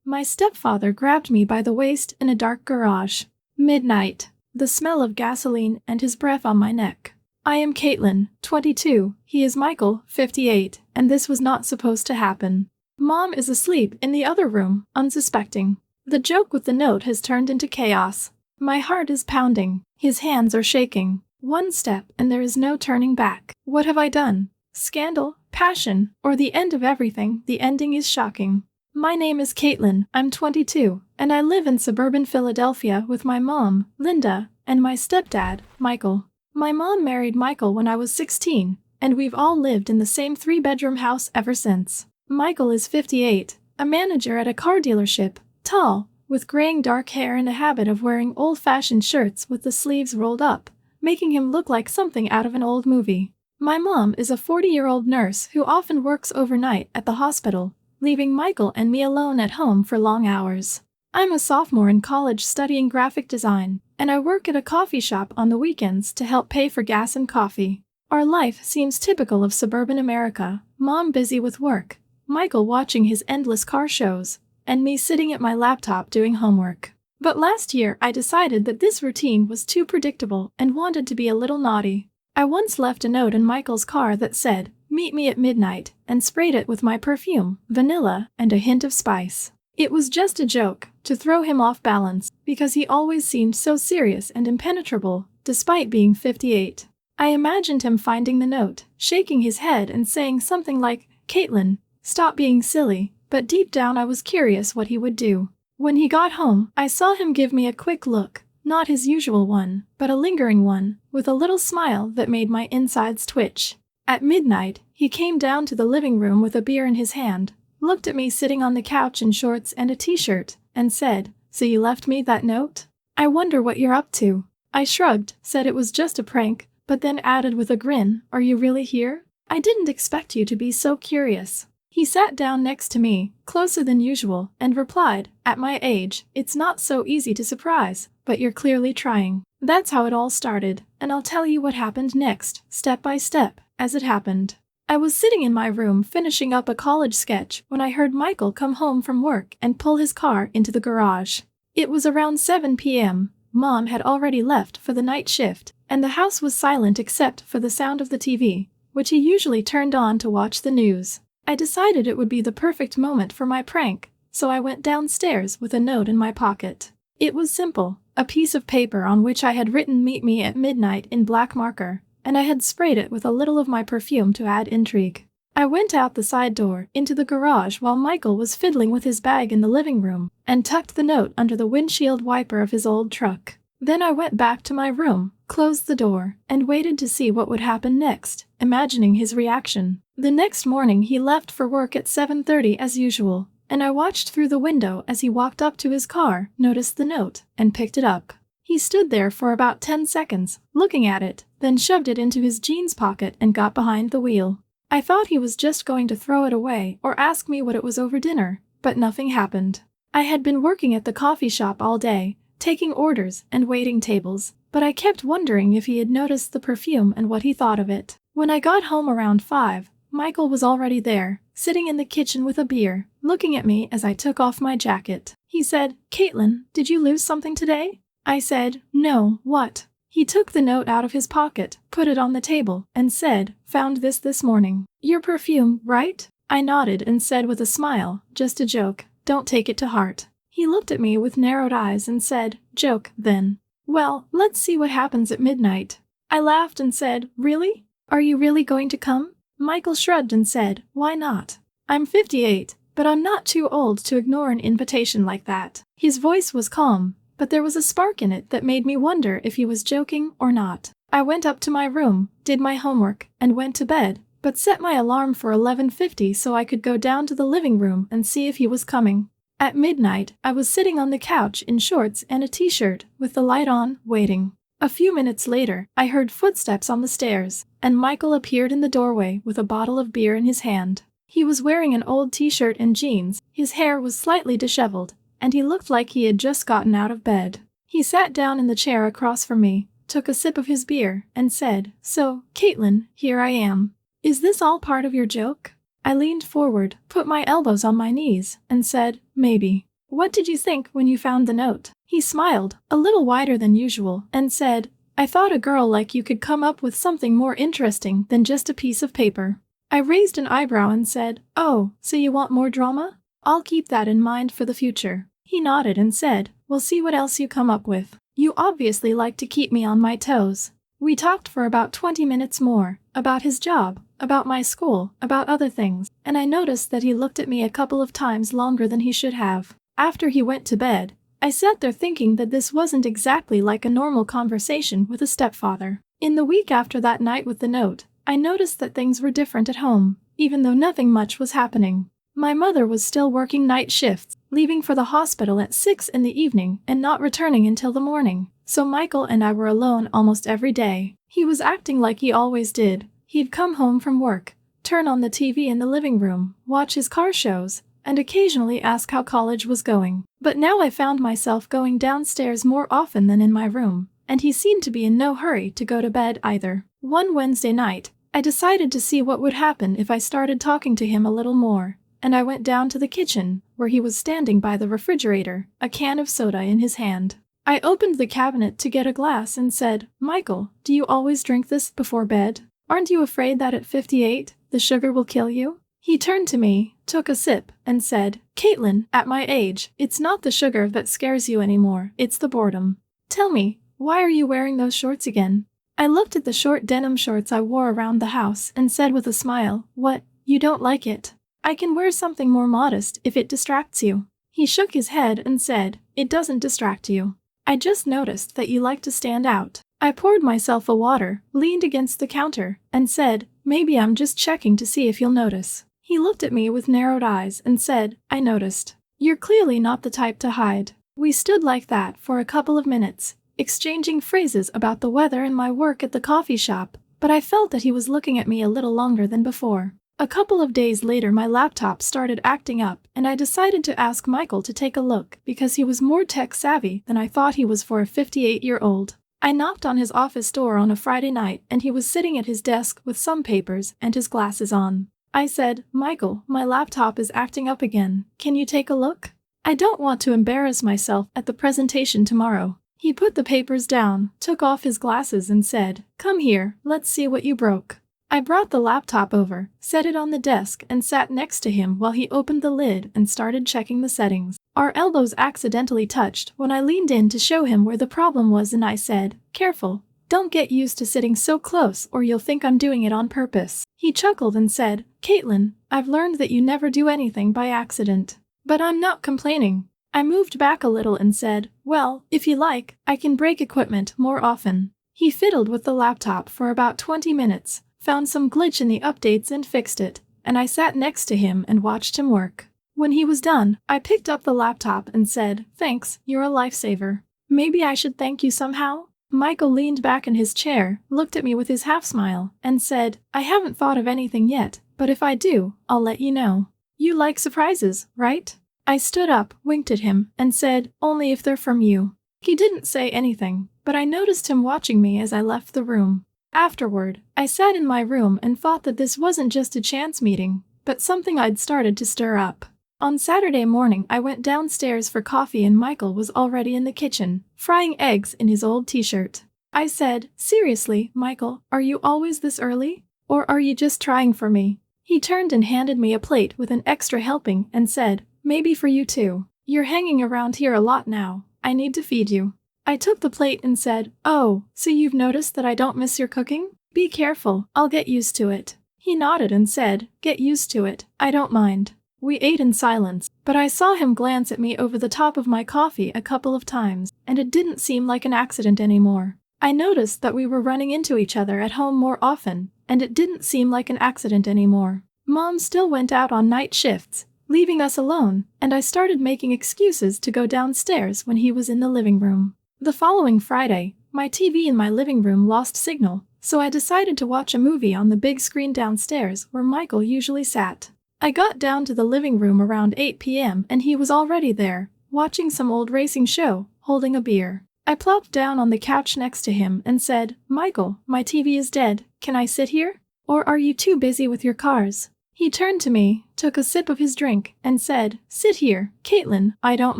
My stepfather grabbed me by the waist in a dark garage. Midnight. The smell of gasoline and his breath on my neck. I am Kaitlyn, 22, he is Michael, 58, and this was not supposed to happen. Mom is asleep in the other room, unsuspecting. The joke with the note has turned into chaos. My heart is pounding. His hands are shaking. One step and there is no turning back. What have I done? Scandal, passion, or the end of everything? The ending is shocking. My name is Kaitlyn, I'm 22, and I live in suburban Philadelphia with my mom, Linda, and my stepdad, Michael. My mom married Michael when I was 16, and we've all lived in the same 3-bedroom house ever since. Michael is 58, a manager at a car dealership, tall, with graying dark hair and a habit of wearing old-fashioned shirts with the sleeves rolled up, making him look like something out of an old movie. My mom is a 40-year-old nurse who often works overnight at the hospital, leaving Michael and me alone at home for long hours. I'm a sophomore in college studying graphic design, and I work at a coffee shop on the weekends to help pay for gas and coffee. Our life seems typical of suburban America, Mom busy with work, Michael watching his endless car shows, and me sitting at my laptop doing homework. But last year I decided that this routine was too predictable and wanted to be a little naughty. I once left a note in Michael's car that said, "Meet me at midnight," and sprayed it with my perfume, vanilla, and a hint of spice. It was just a joke, to throw him off balance, because he always seemed so serious and impenetrable, despite being 58. I imagined him finding the note, shaking his head and saying something like, "Kaitlyn, stop being silly," but deep down I was curious what he would do. When he got home, I saw him give me a quick look, not his usual one, but a lingering one, with a little smile that made my insides twitch. At midnight, he came down to the living room with a beer in his hand, looked at me sitting on the couch in shorts and a t-shirt, and said, "So you left me that note? I wonder what you're up to." I shrugged, said it was just a prank, but then added with a grin, "Are you really here? I didn't expect you to be so curious." He sat down next to me, closer than usual, and replied, "At my age, it's not so easy to surprise, but you're clearly trying." That's how it all started, and I'll tell you what happened next, step by step, as it happened. I was sitting in my room finishing up a college sketch when I heard Michael come home from work and pull his car into the garage. It was around 7 p.m. Mom had already left for the night shift, and the house was silent except for the sound of the TV, which he usually turned on to watch the news. I decided it would be the perfect moment for my prank, so I went downstairs with a note in my pocket. It was simple, a piece of paper on which I had written "Meet me at midnight" in black marker, and I had sprayed it with a little of my perfume to add intrigue. I went out the side door, into the garage while Michael was fiddling with his bag in the living room, and tucked the note under the windshield wiper of his old truck. Then I went back to my room, closed the door, and waited to see what would happen next, imagining his reaction. The next morning he left for work at 7:30 as usual, and I watched through the window as he walked up to his car, noticed the note, and picked it up. He stood there for about 10 seconds, looking at it, then shoved it into his jeans pocket and got behind the wheel. I thought he was just going to throw it away or ask me what it was over dinner, but nothing happened. I had been working at the coffee shop all day, taking orders and waiting tables, but I kept wondering if he had noticed the perfume and what he thought of it. When I got home around 5, Michael was already there, sitting in the kitchen with a beer, looking at me as I took off my jacket. He said, "Kaitlyn, did you lose something today?" I said, "No, what?" He took the note out of his pocket, put it on the table, and said, "Found this morning. Your perfume, right?" I nodded and said with a smile, "Just a joke, don't take it to heart." He looked at me with narrowed eyes and said, "Joke, then. Well, let's see what happens at midnight." I laughed and said, "Really? Are you really going to come?" Michael shrugged and said, "Why not? I'm 58, but I'm not too old to ignore an invitation like that." His voice was calm, but there was a spark in it that made me wonder if he was joking or not. I went up to my room, did my homework, and went to bed, but set my alarm for 11:50 so I could go down to the living room and see if he was coming. At midnight, I was sitting on the couch in shorts and a t-shirt, with the light on, waiting. A few minutes later, I heard footsteps on the stairs, and Michael appeared in the doorway with a bottle of beer in his hand. He was wearing an old t-shirt and jeans, his hair was slightly disheveled, and he looked like he had just gotten out of bed. He sat down in the chair across from me, took a sip of his beer, and said, "So, Kaitlyn, here I am. Is this all part of your joke?" I leaned forward, put my elbows on my knees, and said, "Maybe." "What did you think when you found the note?" He smiled, a little wider than usual, and said, "I thought a girl like you could come up with something more interesting than just a piece of paper." I raised an eyebrow and said, "Oh, so you want more drama? I'll keep that in mind for the future." He nodded and said, "We'll see what else you come up with. You obviously like to keep me on my toes." We talked for about 20 minutes more, about his job, about my school, about other things, and I noticed that he looked at me a couple of times longer than he should have. After he went to bed, I sat there thinking that this wasn't exactly like a normal conversation with a stepfather. In the week after that night with the note, I noticed that things were different at home, even though nothing much was happening. My mother was still working night shifts, leaving for the hospital at 6 in the evening and not returning until the morning. So Michael and I were alone almost every day. He was acting like he always did. He'd come home from work, turn on the TV in the living room, watch his car shows, and occasionally ask how college was going. But now I found myself going downstairs more often than in my room, and he seemed to be in no hurry to go to bed either. One Wednesday night, I decided to see what would happen if I started talking to him a little more, and I went down to the kitchen, where he was standing by the refrigerator, a can of soda in his hand. I opened the cabinet to get a glass and said, "Michael, do you always drink this before bed? Aren't you afraid that at 58, the sugar will kill you?" He turned to me, took a sip, and said, "Kaitlyn, at my age, it's not the sugar that scares you anymore, it's the boredom. Tell me, why are you wearing those shorts again?" I looked at the short denim shorts I wore around the house and said with a smile, "What, you don't like it? I can wear something more modest if it distracts you." He shook his head and said, "It doesn't distract you. I just noticed that you like to stand out." I poured myself a water, leaned against the counter, and said, "Maybe I'm just checking to see if you'll notice." He looked at me with narrowed eyes and said, "I noticed. You're clearly not the type to hide." We stood like that for a couple of minutes, exchanging phrases about the weather and my work at the coffee shop, but I felt that he was looking at me a little longer than before. A couple of days later my laptop started acting up and I decided to ask Michael to take a look because he was more tech-savvy than I thought he was for a 58-year-old. I knocked on his office door on a Friday night and he was sitting at his desk with some papers and his glasses on. I said, "Michael, my laptop is acting up again. Can you take a look? I don't want to embarrass myself at the presentation tomorrow." He put the papers down, took off his glasses and said, "Come here, let's see what you broke." I brought the laptop over, set it on the desk, and sat next to him while he opened the lid and started checking the settings. Our elbows accidentally touched when I leaned in to show him where the problem was and I said, "Careful, don't get used to sitting so close or you'll think I'm doing it on purpose." He chuckled and said, "Kaitlyn, I've learned that you never do anything by accident." But I'm not complaining. I moved back a little and said, "Well, if you like, I can break equipment more often." He fiddled with the laptop for about 20 minutes, found some glitch in the updates and fixed it, and I sat next to him and watched him work. When he was done, I picked up the laptop and said, "Thanks, you're a lifesaver." "Maybe I should thank you somehow?" Michael leaned back in his chair, looked at me with his half-smile, and said, "I haven't thought of anything yet, but if I do, I'll let you know." "You like surprises, right?" I stood up, winked at him, and said, "Only if they're from you." He didn't say anything, but I noticed him watching me as I left the room. Afterward, I sat in my room and thought that this wasn't just a chance meeting, but something I'd started to stir up. On Saturday morning I went downstairs for coffee and Michael was already in the kitchen, frying eggs in his old t-shirt. I said, "Seriously, Michael, are you always this early? Or are you just trying for me?" He turned and handed me a plate with an extra helping and said, "Maybe for you too. You're hanging around here a lot now. I need to feed you." I took the plate and said, "Oh, so you've noticed that I don't miss your cooking? Be careful, I'll get used to it." He nodded and said, "Get used to it, I don't mind." We ate in silence, but I saw him glance at me over the top of my coffee a couple of times, and it didn't seem like an accident anymore. I noticed that we were running into each other at home more often, and it didn't seem like an accident anymore. Mom still went out on night shifts, leaving us alone, and I started making excuses to go downstairs when he was in the living room. The following Friday, my TV in my living room lost signal, so I decided to watch a movie on the big screen downstairs where Michael usually sat. I got down to the living room around 8 p.m. and he was already there, watching some old racing show, holding a beer. I plopped down on the couch next to him and said, "Michael, my TV is dead, can I sit here? Or are you too busy with your cars?" He turned to me, took a sip of his drink, and said, "Sit here, Kaitlyn, I don't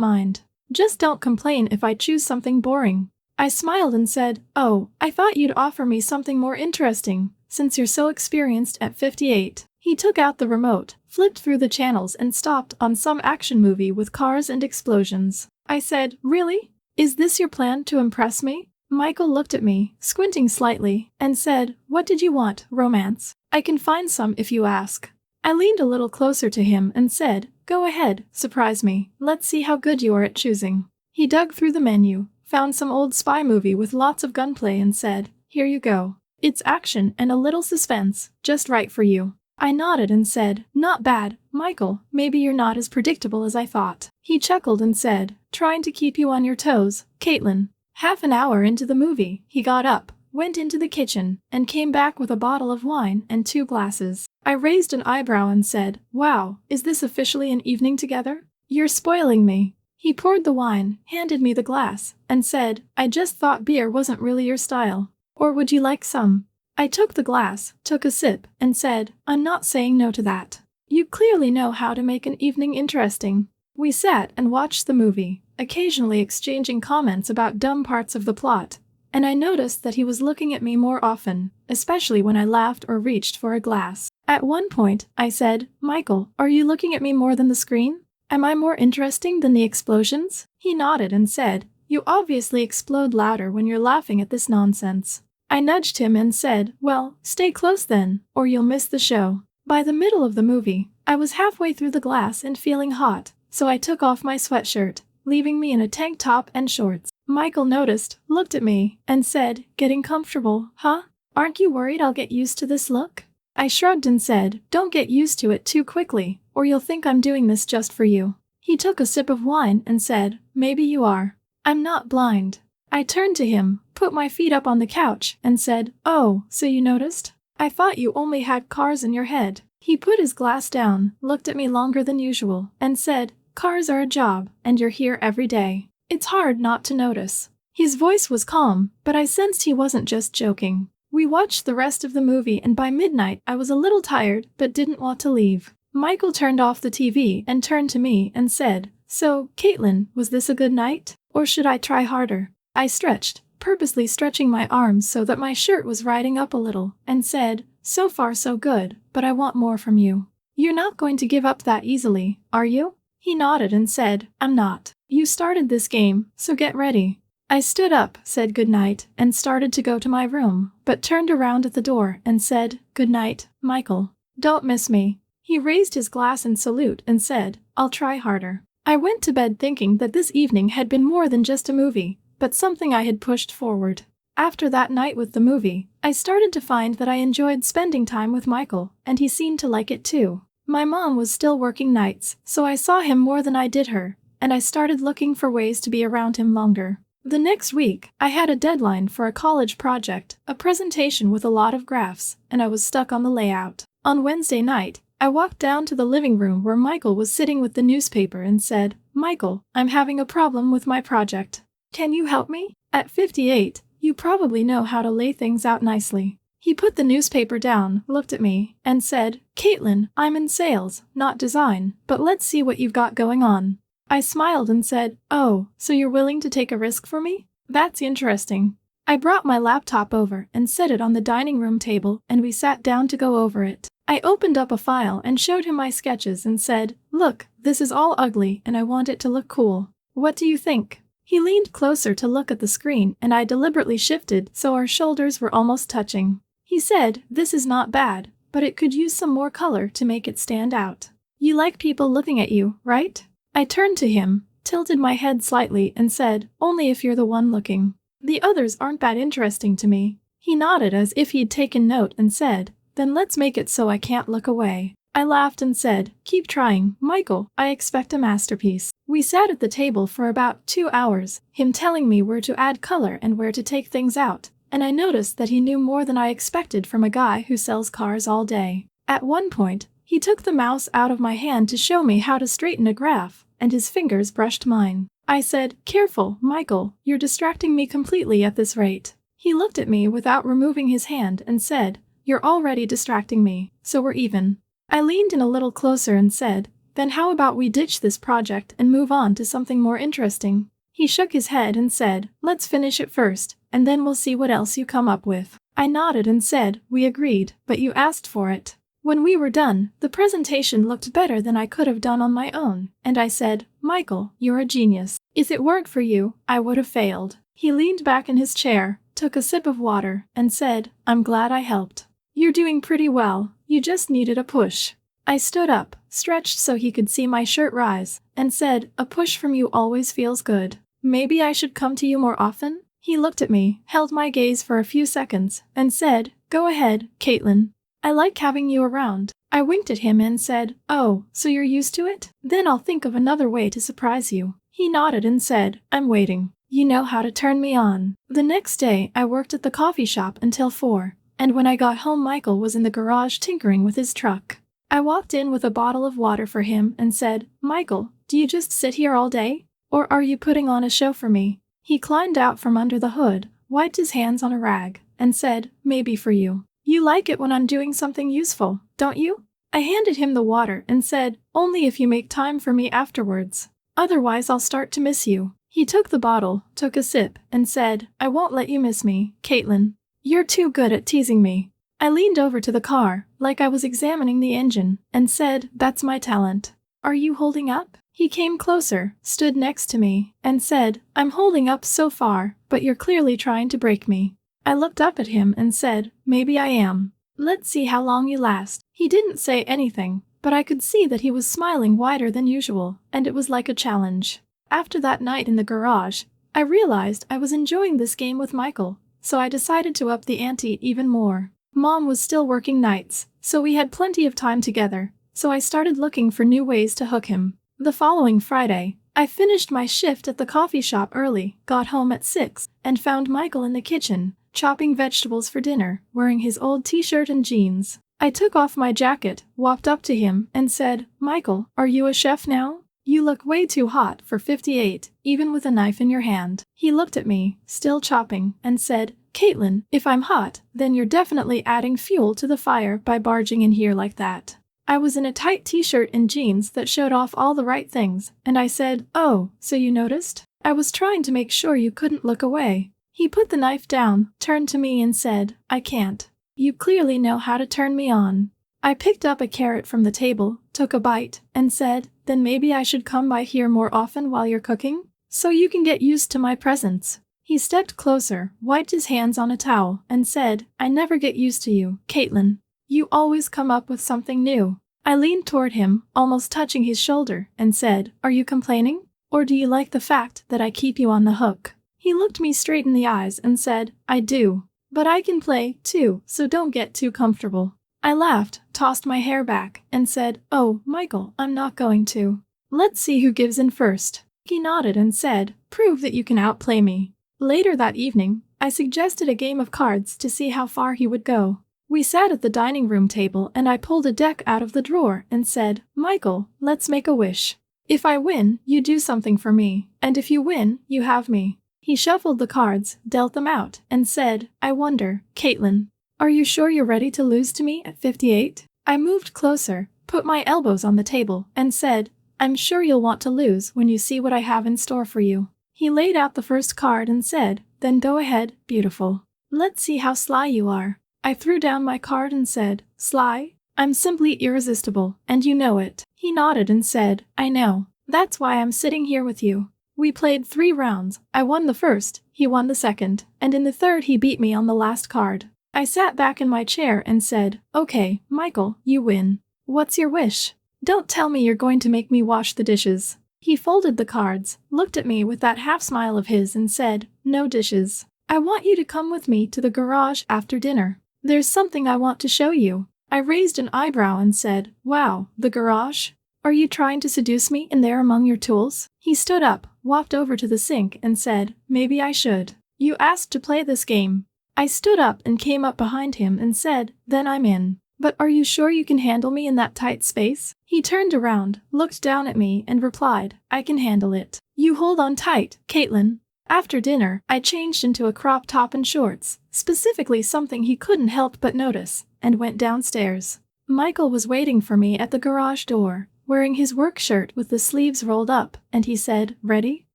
mind. Just don't complain if I choose something boring." I smiled and said, "Oh, I thought you'd offer me something more interesting, since you're so experienced at 58. He took out the remote, flipped through the channels and stopped on some action movie with cars and explosions. I said, "Really? Is this your plan to impress me?" Michael looked at me, squinting slightly, and said, "What did you want, romance? I can find some if you ask." I leaned a little closer to him and said, "Go ahead, surprise me. Let's see how good you are at choosing." He dug through the menu, found some old spy movie with lots of gunplay and said, "Here you go. It's action and a little suspense, just right for you." I nodded and said, "Not bad, Michael, maybe you're not as predictable as I thought." He chuckled and said, "Trying to keep you on your toes, Kaitlyn." Half an hour into the movie, he got up, went into the kitchen, and came back with a bottle of wine and 2 glasses. I raised an eyebrow and said, "Wow, is this officially an evening together? You're spoiling me." He poured the wine, handed me the glass, and said, "I just thought beer wasn't really your style. Or would you like some?" I took the glass, took a sip, and said, "I'm not saying no to that. You clearly know how to make an evening interesting." We sat and watched the movie, occasionally exchanging comments about dumb parts of the plot, and I noticed that he was looking at me more often, especially when I laughed or reached for a glass. At one point, I said, "Michael, are you looking at me more than the screen? Am I more interesting than the explosions?" He nodded and said, "You obviously explode louder when you're laughing at this nonsense." I nudged him and said, "Well, stay close then, or you'll miss the show." By the middle of the movie, I was halfway through the glass and feeling hot, so I took off my sweatshirt, leaving me in a tank top and shorts. Michael noticed, looked at me, and said, "Getting comfortable, huh? Aren't you worried I'll get used to this look?" I shrugged and said, "Don't get used to it too quickly, or you'll think I'm doing this just for you." He took a sip of wine and said, "Maybe you are. I'm not blind." I turned to him, put my feet up on the couch, and said, "Oh, so you noticed? I thought you only had cars in your head." He put his glass down, looked at me longer than usual, and said, "Cars are a job, and you're here every day. It's hard not to notice." His voice was calm, but I sensed he wasn't just joking. We watched the rest of the movie, and by midnight I was a little tired but didn't want to leave. Michael turned off the TV and turned to me and said, "So, Kaitlyn, was this a good night? Or should I try harder?" I stretched, purposely stretching my arms so that my shirt was riding up a little, and said, "So far so good, but I want more from you. You're not going to give up that easily, are you?" He nodded and said, "I'm not. You started this game, so get ready." I stood up, said goodnight, and started to go to my room, but turned around at the door and said, "Good night, Michael. Don't miss me." He raised his glass in salute and said, "I'll try harder." I went to bed thinking that this evening had been more than just a movie, but something I had pushed forward. After that night with the movie, I started to find that I enjoyed spending time with Michael, and he seemed to like it too. My mom was still working nights, so I saw him more than I did her, and I started looking for ways to be around him longer. The next week, I had a deadline for a college project, a presentation with a lot of graphs, and I was stuck on the layout. On Wednesday night, I walked down to the living room where Michael was sitting with the newspaper and said, "Michael, I'm having a problem with my project. Can you help me? At 58, you probably know how to lay things out nicely." He put the newspaper down, looked at me, and said, "Kaitlyn, I'm in sales, not design, but let's see what you've got going on." I smiled and said, "Oh, so you're willing to take a risk for me? That's interesting." I brought my laptop over and set it on the dining room table, and we sat down to go over it. I opened up a file and showed him my sketches and said, "Look, this is all ugly and I want it to look cool. What do you think?" He leaned closer to look at the screen, and I deliberately shifted so our shoulders were almost touching. He said, "This is not bad, but it could use some more color to make it stand out. You like people looking at you, right?" I turned to him, tilted my head slightly, and said, "Only if you're the one looking. The others aren't that interesting to me." He nodded as if he'd taken note and said, "Then let's make it so I can't look away." I laughed and said, "Keep trying, Michael, I expect a masterpiece." We sat at the table for about 2 hours, him telling me where to add color and where to take things out, and I noticed that he knew more than I expected from a guy who sells cars all day. At one point, he took the mouse out of my hand to show me how to straighten a graph, and his fingers brushed mine. I said, "Careful, Michael, you're distracting me completely at this rate." He looked at me without removing his hand and said, "You're already distracting me, so we're even." I leaned in a little closer and said, then how about we ditch this project and move on to something more interesting? He shook his head and said, let's finish it first, and then we'll see what else you come up with. I nodded and said, we agreed, but you asked for it. When we were done, the presentation looked better than I could have done on my own, and I said, Michael, you're a genius. If it weren't for you, I would have failed. He leaned back in his chair, took a sip of water, and said, I'm glad I helped. You're doing pretty well, you just needed a push. I stood up, stretched so he could see my shirt rise, and said, a push from you always feels good. Maybe I should come to you more often? He looked at me, held my gaze for a few seconds, and said, go ahead, Kaitlyn. I like having you around. I winked at him and said, oh, so you're used to it? Then I'll think of another way to surprise you. He nodded and said, I'm waiting. You know how to turn me on. The next day, I worked at the coffee shop until 4, and when I got home Michael was in the garage tinkering with his truck. I walked in with a bottle of water for him and said, Michael, do you just sit here all day? Or are you putting on a show for me? He climbed out from under the hood, wiped his hands on a rag, and said, maybe for you. You like it when I'm doing something useful, don't you? I handed him the water and said, only if you make time for me afterwards. Otherwise I'll start to miss you. He took the bottle, took a sip, and said, I won't let you miss me, Kaitlyn. You're too good at teasing me. I leaned over to the car, like I was examining the engine, and said, that's my talent. Are you holding up? He came closer, stood next to me, and said, I'm holding up so far, but you're clearly trying to break me. I looked up at him and said, maybe I am. Let's see how long you last. He didn't say anything, but I could see that he was smiling wider than usual, and it was like a challenge. After that night in the garage, I realized I was enjoying this game with Michael, so I decided to up the ante even more. Mom was still working nights, so we had plenty of time together, so I started looking for new ways to hook him. The following Friday, I finished my shift at the coffee shop early, got home at 6, and found Michael in the kitchen, chopping vegetables for dinner, wearing his old t-shirt and jeans. I took off my jacket, walked up to him, and said, Michael, are you a chef now? You look way too hot for 58, even with a knife in your hand. He looked at me, still chopping, and said, Kaitlyn, if I'm hot, then you're definitely adding fuel to the fire by barging in here like that. I was in a tight t-shirt and jeans that showed off all the right things, and I said, oh, so you noticed? I was trying to make sure you couldn't look away. He put the knife down, turned to me and said, I can't. You clearly know how to turn me on. I picked up a carrot from the table, took a bite, and said, then maybe I should come by here more often while you're cooking? So you can get used to my presence. He stepped closer, wiped his hands on a towel, and said, I never get used to you, Kaitlyn. You always come up with something new. I leaned toward him, almost touching his shoulder, and said, are you complaining? Or do you like the fact that I keep you on the hook? He looked me straight in the eyes and said, I do. But I can play, too, so don't get too comfortable. I laughed, tossed my hair back, and said, oh, Michael, I'm not going to. Let's see who gives in first. He nodded and said, prove that you can outplay me. Later that evening, I suggested a game of cards to see how far he would go. We sat at the dining room table and I pulled a deck out of the drawer and said, Michael, let's make a wish. If I win, you do something for me, and if you win, you have me. He shuffled the cards, dealt them out, and said, I wonder, Kaitlyn, are you sure you're ready to lose to me at 58? I moved closer, put my elbows on the table, and said, I'm sure you'll want to lose when you see what I have in store for you. He laid out the first card and said, then go ahead, beautiful. Let's see how sly you are. I threw down my card and said, sly? I'm simply irresistible, and you know it. He nodded and said, I know. That's why I'm sitting here with you. We played 3 rounds. I won the first, he won the second, and in the third he beat me on the last card. I sat back in my chair and said, okay, Michael, you win. What's your wish? Don't tell me you're going to make me wash the dishes. He folded the cards, looked at me with that half smile of his and said, no dishes. I want you to come with me to the garage after dinner. There's something I want to show you. I raised an eyebrow and said, wow, the garage? Are you trying to seduce me in there among your tools? He stood up, walked over to the sink and said, maybe I should. You asked to play this game. I stood up and came up behind him and said, then I'm in. But are you sure you can handle me in that tight space? He turned around, looked down at me and replied, I can handle it. You hold on tight, Kaitlyn. After dinner, I changed into a crop top and shorts, specifically something he couldn't help but notice, and went downstairs. Michael was waiting for me at the garage door, wearing his work shirt with the sleeves rolled up, and he said, "Ready?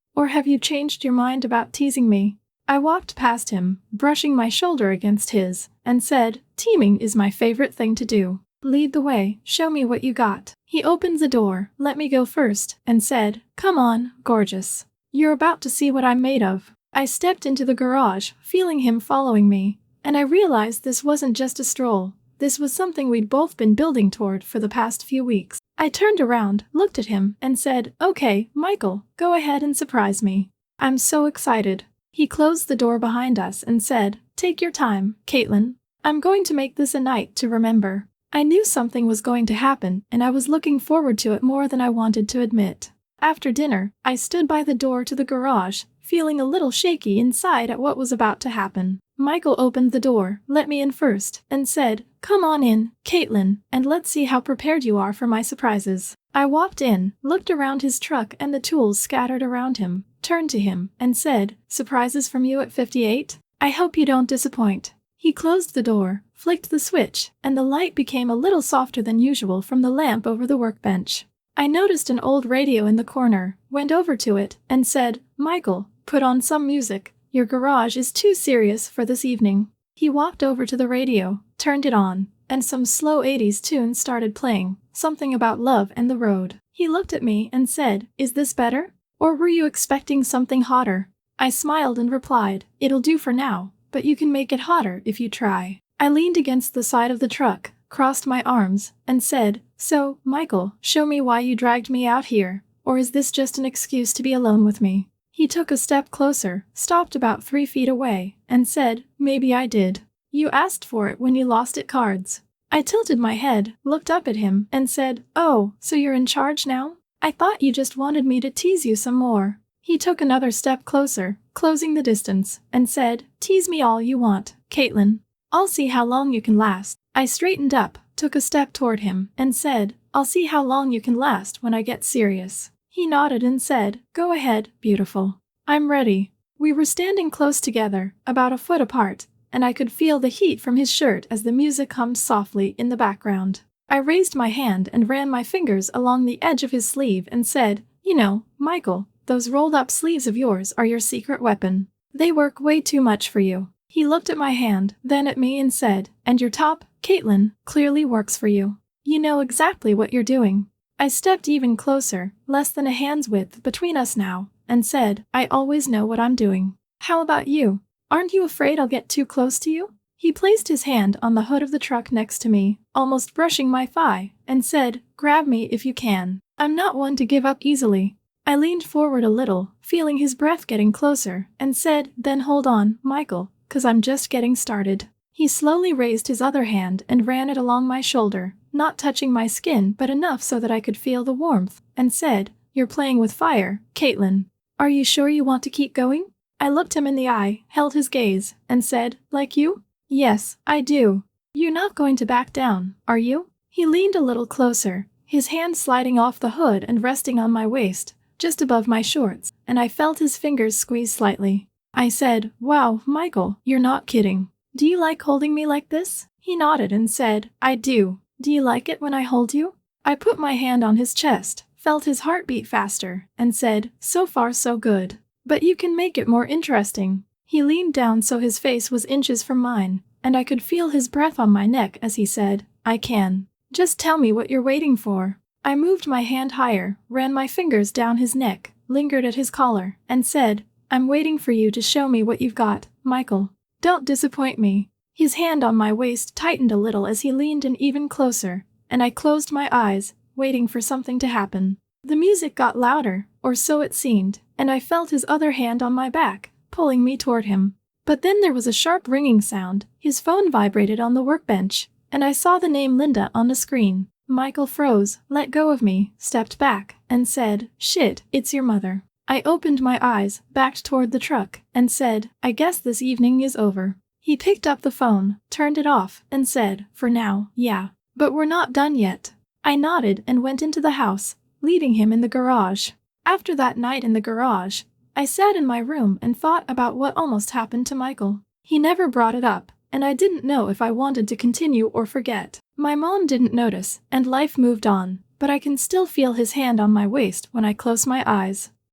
Or have you changed your mind about teasing me?" I walked past him, brushing my shoulder against his, and said, "Teaming is my favorite thing to do. Lead the way, show me what you got." He opened the door, let me go first, and said, "Come on, gorgeous. You're about to see what I'm made of." I stepped into the garage, feeling him following me, and I realized this wasn't just a stroll. This was something we'd both been building toward for the past few weeks. I turned around, looked at him, and said, "Okay, Michael, go ahead and surprise me. I'm so excited." He closed the door behind us and said, "Take your time, Kaitlyn. I'm going to make this a night to remember." I knew something was going to happen, and I was looking forward to it more than I wanted to admit. After dinner, I stood by the door to the garage, feeling a little shaky inside at what was about to happen. Michael opened the door, let me in first, and said, "Come on in, Kaitlyn, and let's see how prepared you are for my surprises." I walked in, looked around his truck and the tools scattered around him, turned to him, and said, "Surprises from you at 58? I hope you don't disappoint." He closed the door, flicked the switch, and the light became a little softer than usual from the lamp over the workbench. I noticed an old radio in the corner, went over to it, and said, "Michael, put on some music. Your garage is too serious for this evening." He walked over to the radio, turned it on, and some slow 80s tune started playing, something about love and the road. He looked at me and said, "Is this better? Or were you expecting something hotter?" I smiled and replied, "It'll do for now, but you can make it hotter if you try." I leaned against the side of the truck, crossed my arms, and said, "So, Michael, show me why you dragged me out here, or is this just an excuse to be alone with me?" He took a step closer, stopped about 3 feet away, and said, "Maybe I did. You asked for it when you lost at cards." I tilted my head, looked up at him, and said, "Oh, so you're in charge now? I thought you just wanted me to tease you some more." He took another step closer, closing the distance, and said, "Tease me all you want, Kaitlyn. I'll see how long you can last." I straightened up, took a step toward him, and said, "I'll see how long you can last when I get serious." He nodded and said, "Go ahead, beautiful. I'm ready." We were standing close together, about a foot apart, and I could feel the heat from his shirt as the music hummed softly in the background. I raised my hand and ran my fingers along the edge of his sleeve and said, "You know, Michael, those rolled-up sleeves of yours are your secret weapon. They work way too much for you." He looked at my hand, then at me and said, "And your top, Kaitlyn, clearly works for you. You know exactly what you're doing." I stepped even closer, less than a hand's width between us now, and said, "I always know what I'm doing. How about you? Aren't you afraid I'll get too close to you?" He placed his hand on the hood of the truck next to me, almost brushing my thigh, and said, "Grab me if you can. I'm not one to give up easily." I leaned forward a little, feeling his breath getting closer, and said, "Then hold on, Michael, 'cause I'm just getting started." He slowly raised his other hand and ran it along my shoulder, not touching my skin but enough so that I could feel the warmth, and said, "You're playing with fire, Kaitlyn. Are you sure you want to keep going?" I looked him in the eye, held his gaze, and said, "Like you?" "Yes, I do." "You're not going to back down, are you?" He leaned a little closer, his hand sliding off the hood and resting on my waist, just above my shorts, and I felt his fingers squeeze slightly. I said, "Wow, Michael, you're not kidding. Do you like holding me like this?" He nodded and said, "I do. Do you like it when I hold you?" I put my hand on his chest, felt his heartbeat faster, and said, "So far so good. But you can make it more interesting." He leaned down so his face was inches from mine, and I could feel his breath on my neck as he said, "I can. Just tell me what you're waiting for." I moved my hand higher, ran my fingers down his neck, lingered at his collar, and said, "I'm waiting for you to show me what you've got, Michael. Don't disappoint me." His hand on my waist tightened a little as he leaned in even closer, and I closed my eyes, waiting for something to happen. The music got louder, or so it seemed, and I felt his other hand on my back, pulling me toward him. But then there was a sharp ringing sound, his phone vibrated on the workbench, and I saw the name Linda on the screen. Michael froze, let go of me, stepped back, and said, "Shit, it's your mother." I opened my eyes, backed toward the truck, and said, "I guess this evening is over." He picked up the phone, turned it off, and said, "For now, yeah. But we're not done yet." I nodded and went into the house, leaving him in the garage. After that night in the garage, I sat in my room and thought about what almost happened to Michael. He never brought it up, and I didn't know if I wanted to continue or forget. My mom didn't notice, and life moved on, but I can still feel his hand on my waist when I close my eyes.